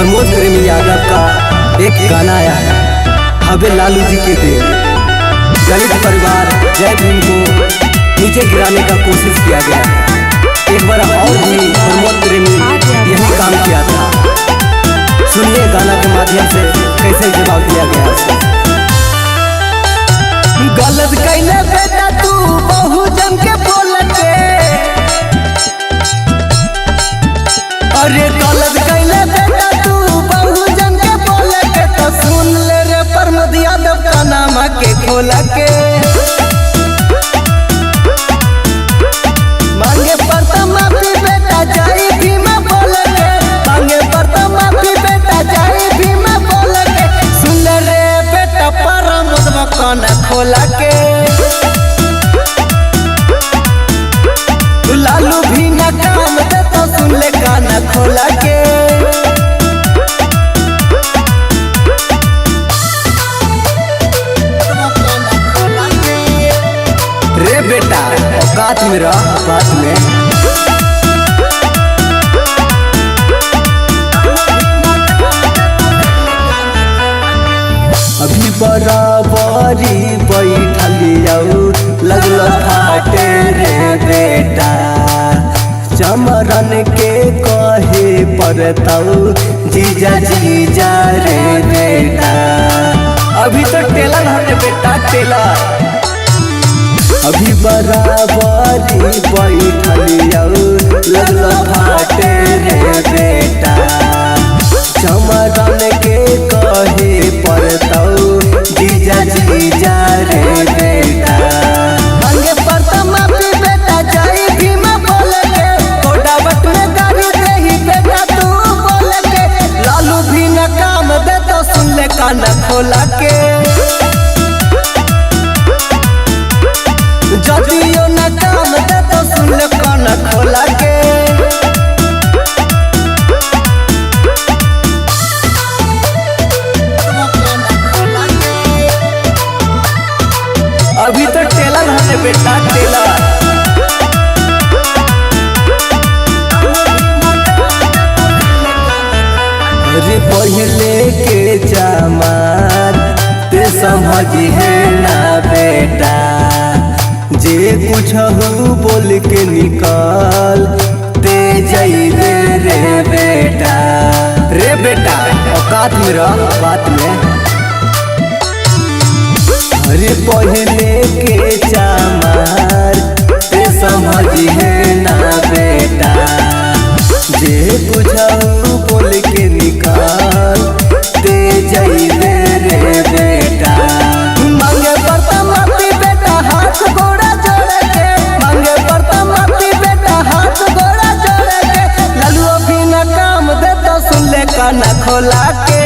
प्रमोद प्रेमी यादव का एक गाना आया है हबे लालू जी के देन। दलित परिवार जय भीम को नीचे गिराने का कोशिश किया गया है। एक बार और भी प्रमोद प्रेमी यही काम किया था। सुनिए गाना के माध्यम से कैसे जवाब दिया गया है। गलत कहले बेटा तू बहुजन के बोल के, अरे गलत कहले बेटा तू बहुजन के बोल के, तो सुन ले रे प्रमोद यादव का नाम के खोल के। मांगे पड़ता माफी बेटा जय भीम बोल के, मांगे पड़ता माफी बेटा जय भीम बोल के। सुन ले रे बेटा प्रमोद कान खोल के। लालू भी न काम दे तो सुन ले कान खोल के। रे बेटा औकात में रह, औकात में। अभी बराबरी बैठलिया लगल फाटे रे बेटा, चमरन के कहे पड़तौ जीजा जीजा रे बेटा। अभी तो टेलर है बेटा टेलर। अभी बराबरी बैठलिया लगल फाटे रे बेटा, चमरन के कहे पड़तौ जीजा जीजा रे बेटा। मांगे पड़ता माफी बेटा जय भीम बोल के, कोडावट में गाड़ी देही बेटा तू बोल के। लालू भी न काम दे तो सुन ले कान खोला के। जदियो न काम दे तो सुन ले कान खोला के। अभी तो टेलर है बेटा टेलर। अरे पहले के जमान ते समझी है ना बेटा, जे कुछ हो बोल के निकाल ते जाइए रे बेटा। रे बेटा औकात में रह, औकात में। अरे पहले के चमार ते समझी है ना बेटा, जे बुझाऊ बोल के निकाल ते जाइए रे बेटा। मांगे पड़ता माफी बेटा हाथ गोड़ा जोड़ के, मांगे पड़ता माफी बेटा हाथ गोड़ा जोड़ के। लालू भी न काम दे तो सुन ले कान खोला के।